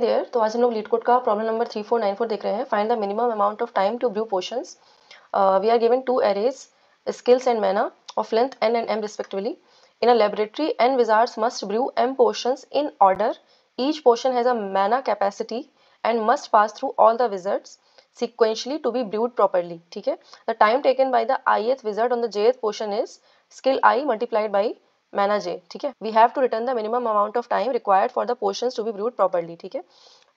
There. तो आज हम लोग लीड कोड का प्रॉब्लम नंबर 3494 देख रहे हैं। Find the minimum amount of time to brew potions. We are given two arrays skills and mana of length n and m respectively. In a laboratory, n wizards must brew m potions in order. Each potion has a mana capacity and must pass through all the wizards sequentially to be brewed properly. ठीक है? The time taken by the ith wizard on the jth potion is skill I multiplied by mana j. ठीक है? We have to return the minimum amount of time required for the potions to be brewed properly. ठीक है?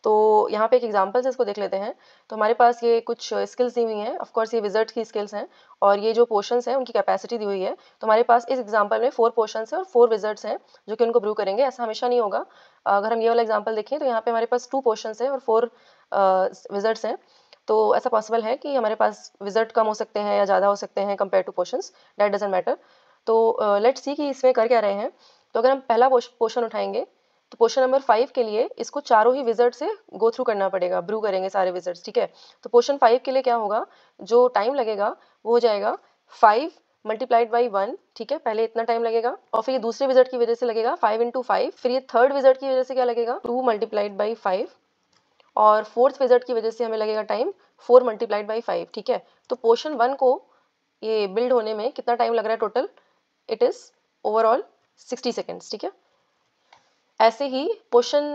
तो यहाँ पे एक example से इसको देख लेते हैं। तो हमारे पास ये कुछ स्किल्स दी हुई हैं। ऑफ कोर्स ये विजर्ड की स्किल्स हैं और ये जो पोशंस हैं उनकी कैपेसिटी दी हुई है। तो हमारे पास इस एग्जांपल में 4 पोशंस हैं और 4 विजर्ड्स हैं जो कि उनको ब्रू करेंगे। ऐसा हमेशा नहीं होगा। अगर हम ये वाला एग्जांपल देखें तो यहाँ पे हमारे पास 2 पोशंस हैं और 4 विजर्ड्स हैं। तो ऐसा पॉसिबल है कि हमारे पास विजर्ड कम हो सकते हैं या ज़्यादा हो सकते हैं compare to potions, that doesn't matter. तो लेट्स सी कि इसमें कर क्या रहे हैं। तो अगर हम पहला पोशन उठाएंगे तो पोशन नंबर 5 के लिए इसको चारों ही विजर्ड से गो थ्रू करना पड़ेगा, ब्रू करेंगे सारे विजर्ड्स। ठीक है? तो पोशन 5 के लिए क्या होगा, जो टाइम लगेगा वो हो जाएगा 5 मल्टीप्लाइड बाई 1। ठीक है? पहले इतना टाइम लगेगा और फिर ये दूसरे विजर्ड की वजह से लगेगा 5 इंटू 5। फिर ये थर्ड विजर्ड की वजह से क्या लगेगा 2 मल्टीप्लाइड बाई 5 और फोर्थ विजर्ड की वजह से हमें लगेगा टाइम 4 मल्टीप्लाइड बाई 5। ठीक है? तो पोशन 1 को ये बिल्ड होने में कितना टाइम लग रहा है total, it is overall 60 seconds. ठीक है? ऐसे ही पोशन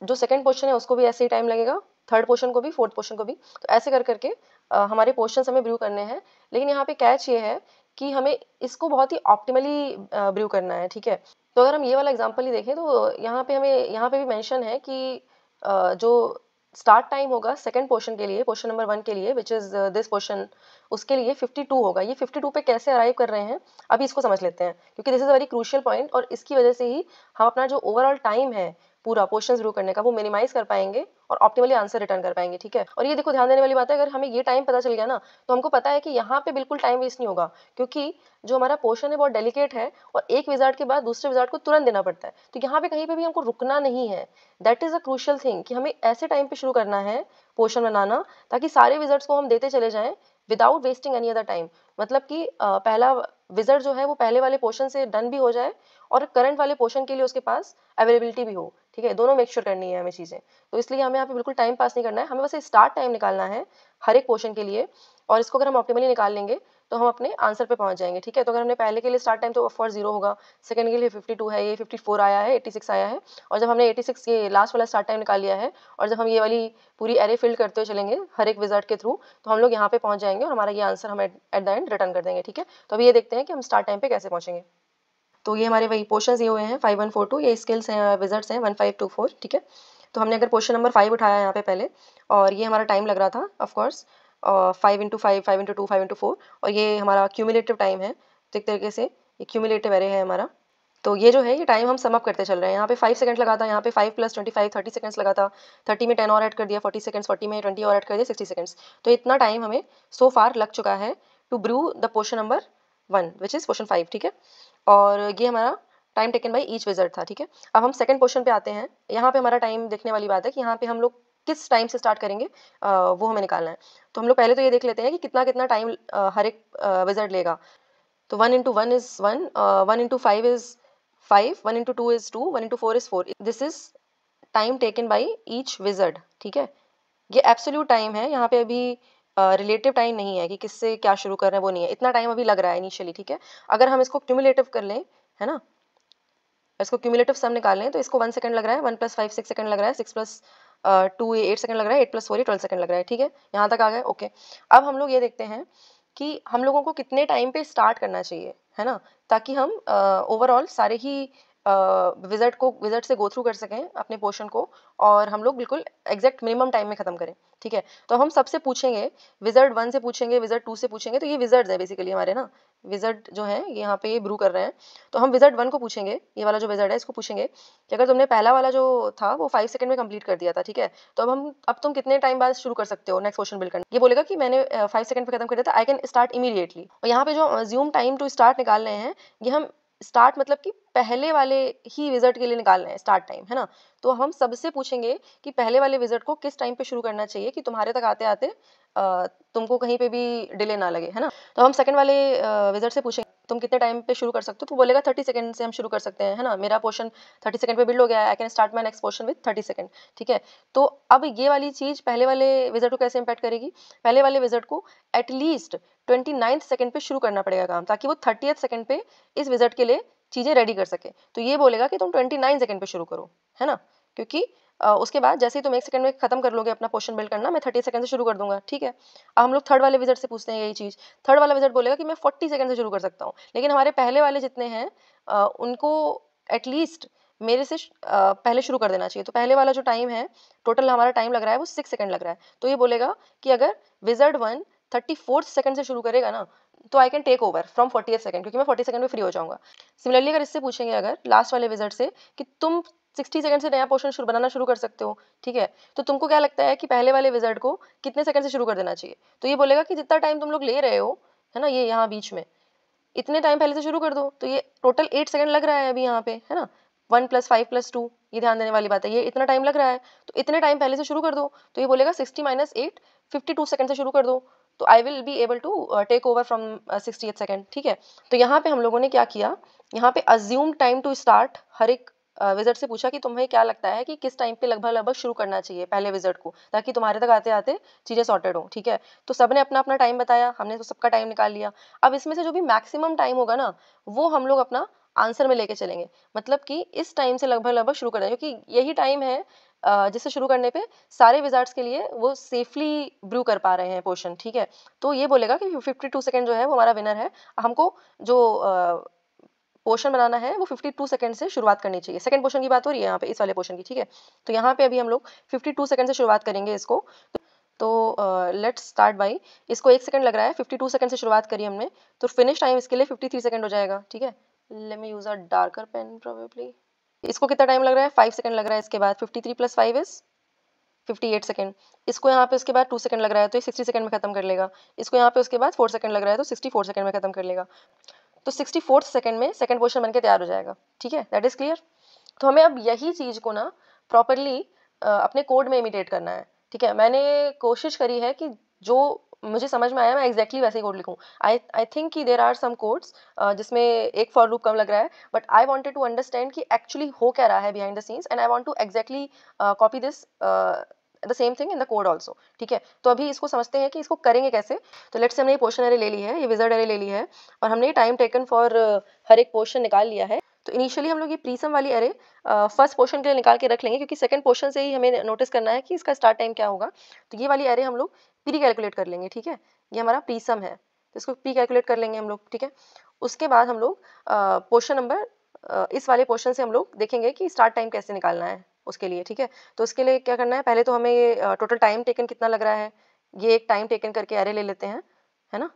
जो सेकंड पोर्शन है उसको भी ऐसे ही टाइम लगेगा, थर्ड पोर्शन को भी, फोर्थ पोर्शन को भी। तो ऐसे कर करके हमारे पोर्शंस हमें ब्रू करने हैं। लेकिन यहाँ पे कैच ये है कि हमें इसको बहुत ही ऑप्टिमली ब्रू करना है। ठीक है? तो अगर हम ये वाला एग्जांपल ही देखें तो यहाँ पे भी मेंशन है कि जो स्टार्ट टाइम होगा सेकंड पोर्शन के लिए, पोर्शन नंबर 1 के लिए, विच इज दिस पोर्शन, उसके लिए 52 होगा। ये 52 पे कैसे अराइव कर रहे हैं अभी इसको समझ लेते हैं, क्योंकि this is a very crucial point और इसकी वजह से ही हम अपना जो ओवरऑल टाइम है पूरा पोर्शंस ब्रू करने का वो मिनिमाइज कर पाएंगे और ऑप्टिमली आंसर रिटर्न कर पाएंगे। ठीक है? और ये देखो ध्यान देने वाली बात है, अगर हमें ये टाइम पता चल गया ना तो हमको पता है कि यहाँ पे बिल्कुल टाइम वेस्ट नहीं होगा, क्योंकि जो हमारा पोर्शन है बहुत डेलिकेट है और एक विजार्ड के बाद दूसरे विजार्ड को तुरंत देना पड़ता है। तो यहाँ पे कहीं पे भी हमको रुकना नहीं है। That is a crucial thing कि हमें ऐसे टाइम पे शुरू करना है पोर्शन बनाना ताकि सारे विजर्ड्स को हम देते चले जाएं without wasting any other time. मतलब कि पहला विजर्ड जो है वो पहले वाले पोर्शन से डन भी हो जाए और करंट वाले पोर्शन के लिए उसके पास अवेलेबिलिटी भी हो। ठीक है? दोनों मेक श्योर करनी है हमें चीज़ें। तो इसलिए हमें यहाँ पे बिल्कुल टाइम पास नहीं करना है, हमें बस स्टार्ट टाइम निकालना है हर एक पोर्शन के लिए और इसको अगर हम ऑप्टिमली निकाल लेंगे तो हम अपने आंसर पे पहुंच जाएंगे। ठीक है? तो अगर हमने पहले के लिए स्टार्ट टाइम तो ऑफकोर्स 0 होगा, सेकंड के लिए 52 है, ये 54 आया है, 86 आया है और जब हमने 86 ये लास्ट वाला स्टार्ट टाइम निकाल लिया है और जब हम ये वाली पूरी एरे फिल्ड करते हुए चलेंगे हर एक विजार्ड के थ्रू तो हम लोग यहाँ पे पहुंच जाएंगे और हमारा ये आंसर हम एट द एंड रिटर्न कर देंगे। ठीक है? तो अभी ये देखते हैं कि हम स्टार्ट टाइम पे कैसे पहुंचेंगे। तो ये हमारे वही पोर्शंस ये हुए हैं 5142, ये स्किल्स हैं, विजर्ड्स हैं 1524। ठीक है? तो हमने अगर पोर्शन नंबर 5 उठाया यहाँ पे पहले और ये हमारा टाइम लग रहा था ऑफकोर्स 5 इंटू 5, 5 इंटू 2, 5 इंटू 4 और ये हमारा क्यूमुलेटिव टाइम है। तो एक तरीके से ये क्यूमुलेटिव एरे है हमारा। तो ये जो है ये टाइम हम सम अप करते चल रहे हैं। यहाँ पे 5 सेकंड लगा था, यहाँ पे 5 प्लस 25 30 सेकंड्स लगा था, 30 में 10 और ऐड कर दिया 40 सेकंड्स, 40 में 20 और ऐड कर दिया 60 सेकंड्स। तो इतना टाइम हमें सो फार लग चुका है to brew the portion number 1 which is portion 5। ठीक है? और ये हमारा time taken by each wizard था। ठीक है? अब हम सेकंड पोर्शन पे आते हैं। यहाँ पे हमारा टाइम देखने वाली बात है कि यहाँ पे हम लोग किस टाइम से स्टार्ट करेंगे वो हमें निकालना है। तो हम लोग पहले तो ये देख लेते हैं कि कितना कितना टाइम हर एक विजर्ड लेगा। तो 1 into 1 is 1, 1 into 5 is 5, 1 into 2 is 2, 1 into 4 is 4। This is time taken by each wizard. ठीक है? ये एब्सोल्यूट टाइम है, यहाँ पे अभी रिलेटिव टाइम नहीं है कि किससे क्या शुरू कर रहे हैं, वो नहीं है। इतना टाइम अभी लग रहा है इनिशियली। ठीक है? अगर हम इसको क्यूमुलेटिव कर लें, है ना, इसको क्यूमुलेटिव सम निकाल लें तो इसको 1 सेकंड लग रहा है, 1 प्लस 5 6 सेकंड लग रहा है, 6 प्लस 2 ये 8 सेकंड लग रहा है, 8 प्लस 4 ये 12 सेकंड लग रहा है। ठीक है? यहाँ तक आ गए? ओके। अब हम लोग ये देखते हैं कि हम लोगों को कितने टाइम पे स्टार्ट करना चाहिए, है ना, ताकि हम ओवरऑल सारे ही विजर्ड से गो थ्रू कर सकें अपने पोर्शन को और हम लोग बिल्कुल एग्जैक्ट मिनिमम टाइम में खत्म करें। ठीक है? तो हम सबसे पूछेंगे, विजर्ड 1 से पूछेंगे, विजर्ड 2 से पूछेंगे। तो ये विजर्ड्स है बेसिकली हमारे ना, विजर्ड जो है ये यहाँ पे ये ब्रू कर रहे हैं। तो हम विजर्ड 1 को पूछेंगे, ये वाला जो विजर्ड है इसको पूछेंगे कि अगर तुमने पहला वाला जो था वो 5 सेकंड में कंप्लीट कर दिया था, ठीक है, तो अब तुम कितने टाइम बाद शुरू कर सकते हो नेक्स्ट क्वेश्चन बिल्ड करना। ये बोलेगा कि मैंने 5 सेकंड पे खत्म कर दिया था, आई कैन स्टार्ट इमीडिएटली। और यहाँ पे जो अज्यूम टाइम टू स्टार्ट निकाल रहे हैं, ये हम स्टार्ट मतलब कि पहले वाले ही विजर्ड के लिए निकाल रहे हैं स्टार्ट टाइम, है ना। तो हम सबसे पूछेंगे कि पहले वाले विजर्ड को किस टाइम पे शुरू करना चाहिए कि तुम्हारे तक आते आते तुमको कहीं पे भी डिले ना लगे, है ना। तो हम सेकंड वाले विजर्ड से पूछेंगे तुम कितने टाइम पे शुरू कर सकते हो, तो बोलेगा 30 सेकंड से हम शुरू कर सकते हैं, है ना, मेरा पोर्शन 30 सेकंड पे बिल्ड हो गया है, I can start my next portion with 30 second, ठीक है। तो अब ये वाली चीज़ पहले वाले विजिट को कैसे इम्पैक्ट करेगी, पहले वाले विजिट को एटलीस्ट 29th सेकंड पे शुरू करना पड़ेगा काम, ताकि वो 30th सेकंड पे इस विजिट के लिए चीज़ें रेडी कर सके। तो ये बोलेगा कि तुम 29 सेकंड पे शुरू करो, है ना, क्योंकि उसके बाद जैसे ही तुम 1 सेकंड में खत्म कर लोगे अपना पोर्शन बिल्ड करना, मैं 30 सेकंड से शुरू कर दूंगा, ठीक है। अब हम लोग थर्ड वाले विजिट से पूछते हैं यही चीज़। थर्ड वाला विजिट बोलेगा कि मैं 40 सेकंड से शुरू कर सकता हूँ, लेकिन हमारे पहले वाले जितने हैं उनको एटलीस्ट मेरे से पहले शुरू कर देना चाहिए। तो पहले वाला जो टाइम है, टोटल हमारा टाइम लग रहा है वो 6 सेकंड लग रहा है। तो ये बोलेगा कि अगर विजिट 1 34th सेकंड से शुरू करेगा ना, तो I can take over from 40th second, क्योंकि मैं 40 सेकंड में फ्री हो जाऊंगा। सिमिलरली अगर इससे पूछेंगे अगर लास्ट वाले विजिट से कि तुम 60 सेकंड से नया पोर्शन बनाना शुरू कर सकते हो, ठीक है, तो तुमको क्या लगता है कि पहले वाले विजिट को कितने सेकंड से शुरू कर देना चाहिए। तो ये बोलेगा कि जितना टाइम तुम लोग ले रहे हो, है ना, ये यहाँ बीच में इतने टाइम पहले से शुरू कर दो। तो ये टोटल 8 सेकंड लग रहा है अभी यहाँ पे, है ना, 1 + 5 + 2, ये ध्यान देने वाली बात है, ये इतना टाइम लग रहा है, तो इतने टाइम पहले से शुरू कर दो। तो ये बोलेगा 60 - 8 52 सेकंड से शुरू कर दो, तो I will be able to take over from 60th second, ठीक है। तो यहाँ पे हम लोगों ने क्या किया, यहाँ पे assume time to start her एक विजिट से पूछा कि तुम्हें क्या लगता है कि किस टाइम पे लगभग लगभग शुरू करना चाहिए पहले विजिट को, ताकि तुम्हारे तक आते आते चीज़ें सॉर्टेड हो, ठीक है। तो सबने अपना अपना टाइम बताया, हमने तो सबका टाइम निकाल लिया। अब इसमें से जो भी मैक्सिमम टाइम होगा ना, वो हम लोग अपना आंसर में लेके चलेंगे, मतलब कि इस टाइम से लगभग लगभग शुरू कर दें, क्योंकि यही टाइम है जिससे शुरू करने पे सारे विजार्ड्स के लिए वो सेफली ब्रू कर पा रहे हैं पोर्शन, ठीक है। तो ये बोलेगा कि 52 सेकंड जो है वो हमारा विनर है। हमको जो पोर्शन बनाना है वो 52 सेकंड से शुरुआत करनी चाहिए। सेकंड पोर्शन की बात हो रही है यहाँ पे, इस वाले पोर्शन की, ठीक है। तो यहाँ पे अभी हम लोग 52 सेकंड से शुरुआत करेंगे इसको। तो लेट्स स्टार्ट बाई, इसको 1 सेकंड लग रहा है, 52 सेकंड से शुरुआत करी हमने, तो फिनिश टाइम इसके लिए 53 सेकंड हो जाएगा, ठीक है। Let me use a darker pen probably. इसको कितना टाइम लग रहा है, 5 सेकंड लग रहा है। इसके बाद 53 + 5 इज 58 सेकंड। इसको यहाँ पे उसके बाद 2 सेकंड लग रहा है, तो ये 60 सेकंड में खत्म कर लेगा। इसको यहाँ पे उसके बाद 4 सेकंड लग रहा है, तो 64 सेकंड में खत्म कर लेगा। तो 64 सेकंड में सेकंड पोर्शन बनके तैयार हो जाएगा, ठीक है, दैट इज क्लियर। तो हमें अब यही चीज़ को ना प्रॉपरली अपने कोड में इमिटेट करना है, ठीक है। मैंने कोशिश करी है कि जो मुझे समझ में आया मैं एग्जैक्टली वैसे ही कोड लिखूं। आई थिंक कि देर आर सम कोड्स जिसमें एक फॉर लूप कम लग रहा है, but I wanted to understand कि एक्चुअली हो क्या रहा है behind the scenes, and I want to exactly copy this the same thing in the code also, ठीक है। तो अभी इसको समझते हैं कि इसको करेंगे कैसे। तो लेट्स से हमने ये पोर्शन एरे ले ली है, ये विजार्ड एरे ले ली है, और हमने टाइम टेकन फॉर हर एक पोर्शन निकाल लिया है। तो इनिशियली हम लोग ये प्रीसम वाली एरे फर्स्ट पोर्शन के लिए निकाल के रख लेंगे, क्योंकि सेकंड पोर्शन से ही हमें नोटिस करना है कि इसका स्टार्ट टाइम क्या होगा। तो ये वाली एरे हम लोग प्री कैलकुलेट कर लेंगे, ठीक है। ये हमारा प्रीसम है, तो इसको प्री कैलकुलेट कर लेंगे हम लोग, ठीक है। उसके बाद हम लोग पोर्शन नंबर इस वाले पोर्शन से हम लोग देखेंगे कि स्टार्ट टाइम कैसे निकालना है उसके लिए, ठीक है। तो उसके लिए क्या करना है, पहले तो हमें ये टोटल टाइम टेकन कितना लग रहा है, ये एक टाइम टेकन करके एरे ले लेते हैं, है ना।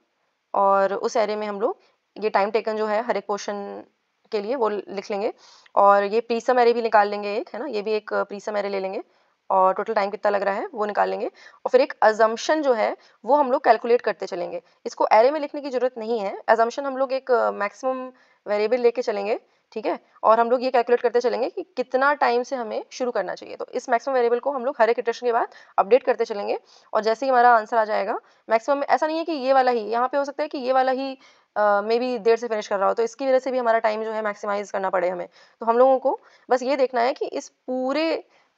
और उस एरे में हम लोग ये टाइम टेकन जो है हर एक पोर्शन के लिए वो लिख लेंगे, और ये प्रीसम एरे भी निकाल लेंगे एक, है ना, ये भी एक प्रीसम एरे ले लेंगे, और टोटल टाइम कितना लग रहा है वो निकाल लेंगे। और फिर एक अजम्पशन जो है वो हम लोग कैलकुलेट करते चलेंगे। इसको एरे में लिखने की जरूरत नहीं है, अजम्पशन हम लोग एक मैक्सिमम वेरिएबल लेके चलेंगे, ठीक है। और हम लोग ये कैलकुलेट करते चलेंगे कि कितना टाइम से हमें शुरू करना चाहिए। तो इस मैक्सिमम वेरिएबल को हम लोग हर एक इटरेशन के बाद अपडेट करते चलेंगे, और जैसे ही हमारा आंसर आ जाएगा मैक्सिमम, ऐसा नहीं है कि ये वाला ही, यहाँ पे हो सकता है कि ये वाला ही मे बी देर से फिनिश कर रहा हो, तो इसकी वजह से भी हमारा टाइम जो है मैक्सिमाइज करना पड़े हमें। तो हम लोगों को बस ये देखना है कि इस पूरे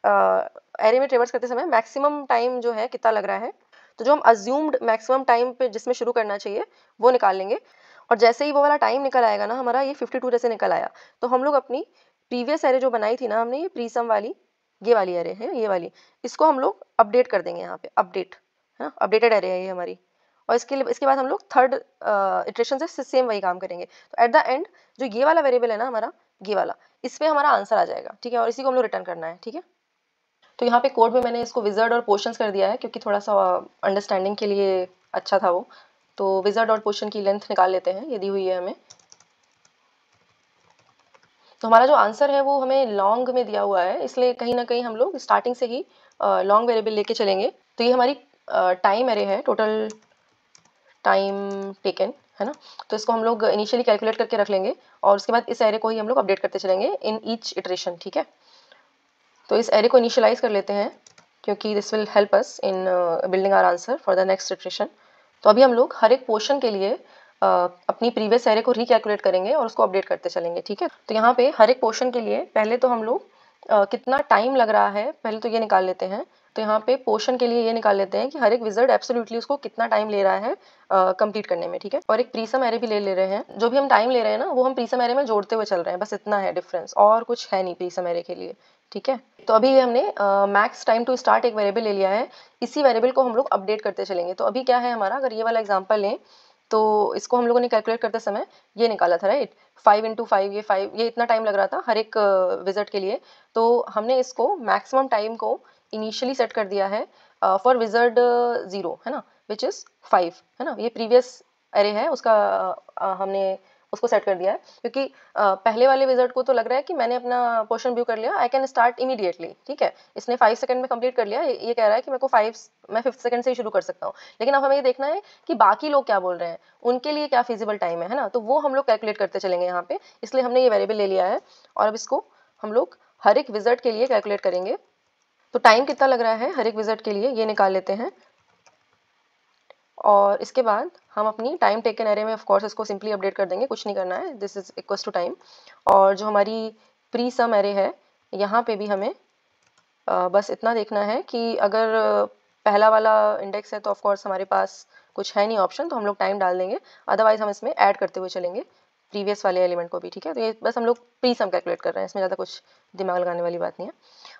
एरे में ट्रेवर्स करते समय मैक्सिमम टाइम जो है कितना लग रहा है। तो जो हम अज्यूम्ड मैक्सिमम टाइम पे जिसमें शुरू करना चाहिए वो निकाल लेंगे, और जैसे ही वो वाला टाइम निकल आएगा ना हमारा, ये 52 जैसे निकल आया, तो हम लोग अपनी प्रीवियस एरे जो बनाई थी ना हमने, ये प्रीसम वाली, ये वाली एरे है, ये वाली, इसको हम लोग अपडेट कर देंगे यहाँ पे, अपडेट, है ना, अपडेटेड एरे है ये हमारी। और इसके बाद हम लोग थर्ड इटरेशन से सेम वही काम करेंगे। तो एट द एंड जो ये वाला वेरिएबल है ना हमारा, ये वाला, इसमें हमारा आंसर आ जाएगा, ठीक है, और इसी को हम लोग रिटर्न करना है, ठीक है। तो यहाँ पे कोड में मैंने इसको विजर्ड और पोर्शंस कर दिया है, क्योंकि थोड़ा सा अंडरस्टैंडिंग के लिए अच्छा था वो। तो विजर्ड और पोर्शन की लेंथ निकाल लेते हैं, ये दी हुई है हमें। तो हमारा जो आंसर है वो हमें लॉन्ग में दिया हुआ है, इसलिए कहीं ना कहीं हम लोग स्टार्टिंग से ही लॉन्ग वेरिएबल लेके चलेंगे। तो ये हमारी टाइम एरे है, टोटल टाइम टेकन, है ना। तो इसको हम लोग इनिशियली कैलकुलेट करके रख लेंगे, और उसके बाद इस एरे को ही हम लोग अपडेट करते चलेंगे इन ईच इटरेशन, ठीक है। तो इस एरे को इनिशियलाइज कर लेते हैं, क्योंकि this will help us in building our answer for the next iteration. तो अभी हम लोग हर एक पोर्शन के लिए अपनी प्रीवियस एरे को रिकैलकुलेट करेंगे और उसको अपडेट करते चलेंगे, ठीक है। तो यहाँ पे हर एक पोर्शन के लिए पहले तो हम लोग कितना टाइम लग रहा है पहले तो ये निकाल लेते हैं। तो यहाँ पे पोर्शन के लिए ये निकाल लेते हैं कि हर एक विज़ार्ड एब्सोल्युटली उसको कितना टाइम ले रहा है कंप्लीट करने में, ठीक है। और एक प्रीसम एरे भी ले रहे हैं। जो भी हम टाइम ले रहे हैं ना वो हम प्रीसम एरे में जोड़ते हुए चल रहे हैं, बस इतना है डिफरेंस, और कुछ है नहीं प्रीसम एरे के लिए, ठीक है। तो अभी हमने मैक्स टाइम टू स्टार्ट एक वेरिएबल ले लिया है, इसी वेरिएबल को हम लोग अपडेट करते चलेंगे। तो अभी क्या है हमारा, अगर ये वाला एग्जांपल लें तो इसको हम लोगों ने कैलकुलेट करते समय ये निकाला था, राइट। 5 × 5 ये इतना टाइम लग रहा था हर एक विजिट के लिए। तो हमने इसको मैक्सिमम टाइम को इनिशियली सेट कर दिया है फॉर विजर्ड 0, है ना, विच इज़ 5, है ना। ये प्रीवियस एरे है उसका हमने उसको सेट कर दिया है, क्योंकि पहले वाले विजर्ड को तो लग रहा है कि मैंने अपना पोर्शन व्यू कर लिया, आई कैन स्टार्ट इमीडिएटली, ठीक है। इसने 5 सेकंड में कंप्लीट कर लिया, ये कह रहा है कि मेरे को मैं 5th सेकंड से ही शुरू कर सकता हूँ। लेकिन अब हमें ये देखना है कि बाकी लोग क्या बोल रहे हैं, उनके लिए क्या फिजिबल टाइम है ना। तो वो हम लोग कैलकुलेट करते चलेंगे यहाँ पे, इसलिए हमने ये वेरिएबल ले लिया है और अब इसको हम लोग हर एक विजिट के लिए कैलकुलेट करेंगे। तो टाइम कितना लग रहा है हर एक विजिट के लिए ये निकाल लेते हैं, और इसके बाद हम अपनी टाइम टेकन एरे में ऑफ कोर्स इसको सिंपली अपडेट कर देंगे, कुछ नहीं करना है, this is equals to time. और जो हमारी प्री सम एरे है यहाँ पे भी हमें बस इतना देखना है कि अगर पहला वाला इंडेक्स है तो ऑफ कोर्स हमारे पास कुछ है नहीं ऑप्शन, तो हम लोग टाइम डाल देंगे, अदरवाइज हम इसमें ऐड करते हुए चलेंगे प्रीवियस वाले एलिमेंट को भी, ठीक है। तो ये बस हम लोग प्री सम कैलकुलेट कर रहे हैं, इसमें ज़्यादा कुछ दिमाग लगाने वाली बात नहीं है।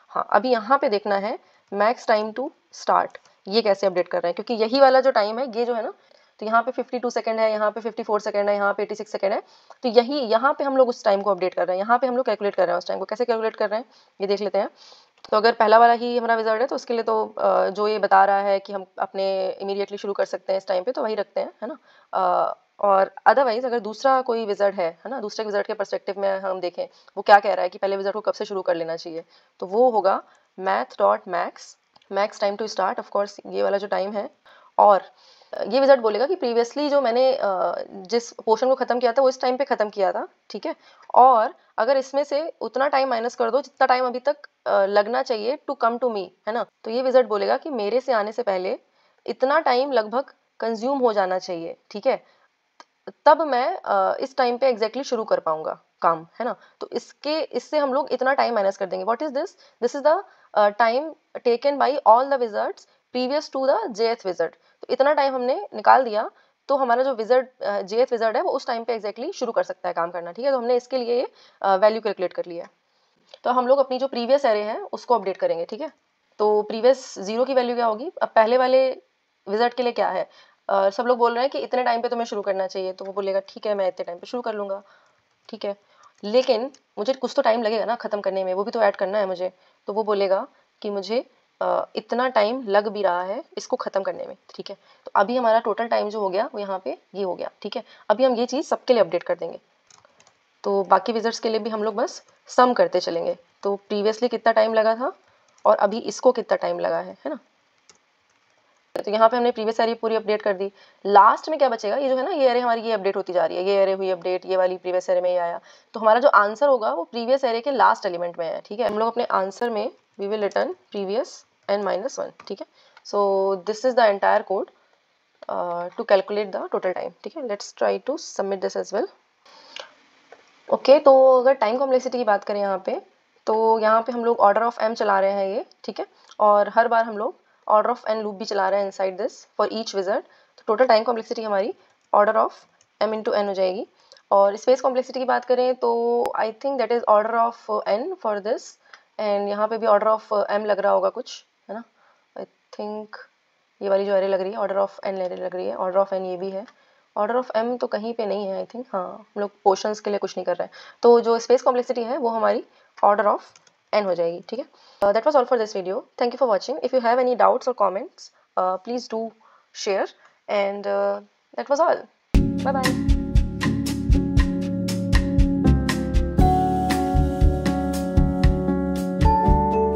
हाँ, अभी यहाँ पे देखना है मैक्स टाइम टू स्टार्ट ये कैसे अपडेट कर रहे हैं, क्योंकि यही वाला जो टाइम है ये जो है ना, तो यहाँ पे 52 सेकंड है, यहाँ पे 54 सेकंड है, यहाँ पे 86 सेकंड है। तो यही यहाँ पे हम लोग उस टाइम को अपडेट कर रहे हैं, यहाँ पे हम लोग कैलकुलेट कर रहे हैं उस टाइम को। कैसे कैलकुलेट कर रहे हैं ये देख लेते हैं। तो अगर पहला वाला ही हमारा विज़ार्ड है तो उसके लिए तो जो ये बता रहा है कि हम अपने इमीडिएटली शुरू कर सकते हैं इस टाइम पे, तो वही रखते हैं, है ना। और अदरवाइज अगर दूसरा कोई विज़ार्ड है ना, दूसरे विज़ार्ड के पर्सपेक्टिव में हम देखें वो क्या कह रहा है कि पहले विज़ार्ड को कब से शुरू कर लेना चाहिए, तो वो होगा max time to start, of course ये वाला जो टाइम है। और ये विज़ार्ड बोलेगा कि प्रीवियसली जो मैंने जिस पोर्शन को ख़त्म किया था वो इस टाइम पे ख़त्म किया था, ठीक है। और अगर इसमें से उतना टाइम माइनस कर दो जितना टाइम अभी तक लगना चाहिए टू कम टू मी, है ना। तो ये विज़ार्ड बोलेगा कि मेरे से आने से पहले इतना टाइम लगभग कंज्यूम हो जाना चाहिए, ठीक है, तब मैं इस टाइम पे एग्जैक्टली शुरू कर पाऊंगा काम, है ना। तो इससे हम लोग इतना टाइम माइनस कर देंगे। What is this is the time taken by all the wizards previous to the jth wizard. तो इतना टाइम हमने निकाल दिया तो हमारा जो विज़ार्ड जेथ विज़ार्ड है वो उस टाइम पे एग्जैक्टली शुरू कर सकता है काम करना, ठीक है। तो हमने इसके लिए वैल्यू कैलकुलेट कर लिया है। तो हम लोग अपनी जो प्रीवियस एरे है उसको अपडेट करेंगे, ठीक है। तो प्रीवियस 0 की वैल्यू क्या होगी, अब पहले वाले विज़ार्ड के लिए क्या है, सब लोग बोल रहे हैं कि इतने टाइम पे तुम्हें शुरू करना चाहिए, तो वो बोलेगा ठीक है मैं इतने टाइम पे शुरू कर लूँगा, ठीक है। लेकिन मुझे कुछ तो टाइम लगेगा ना ख़त्म करने में, वो भी तो ऐड करना है मुझे। तो वो बोलेगा कि मुझे इतना टाइम लग भी रहा है इसको ख़त्म करने में, ठीक है। तो अभी हमारा टोटल टाइम जो हो गया वो यहाँ पे ये हो गया, ठीक है। अभी हम ये चीज़ सबके लिए अपडेट कर देंगे। तो बाकी विज़िट्स के लिए भी हम लोग बस सम करते चलेंगे। तो प्रीवियसली कितना टाइम लगा था और अभी इसको कितना टाइम लगा है ना। तो यहाँ पे हमने प्रीवियस एरे पूरी अपडेट कर दी। लास्ट में क्या बचेगा, ये जो है ना ये एरे हमारी ये अपडेट होती जा रही है, ये एरे हुई अपडेट, ये वाली प्रीवियस एरे में ये आया। तो हमारा जो आंसर होगा वो प्रीवियस एरे के लास्ट एलिमेंट में है, ठीक है। हम लोग अपने आंसर में we will return previous n-1, ठीक है। So this is the entire code to calculate the total time, ठीक है। Let's try to submit this as well. Okay, तो अगर टाइम कॉम्प्लेक्सिटी की बात करें यहाँ पे, तो यहाँ पे हम लोग ऑर्डर ऑफ m चला रहे हैं ये, ठीक है। और हर बार हम लोग ऑर्डर ऑफ n लूप भी चला रहे हैं inside this for each wizard. तो टोटल टाइम कॉम्प्लेक्सिटी हमारी order of m into n हो जाएगी। और स्पेस कॉम्प्लेक्सिटी की बात करें तो I think that is order of n for this, and यहाँ पे भी ऑर्डर ऑफ m लग रहा होगा कुछ, है ना। आई थिंक ये वाली जो एरे लग रही है ऑर्डर ऑफ n एरे लग रही है, ऑर्डर ऑफ n ये भी है, ऑर्डर ऑफ m तो कहीं पे नहीं है आई थिंक। हाँ, हम लोग पोर्शंस के लिए कुछ नहीं कर रहे हैं। तो जो स्पेस कॉम्प्लेक्सिटी है वो हमारी ऑर्डर ऑफ n हो जाएगी, ठीक है। That was all for this video, thank you for watching. If you have any doubts or comments please do share, and that was all, bye bye.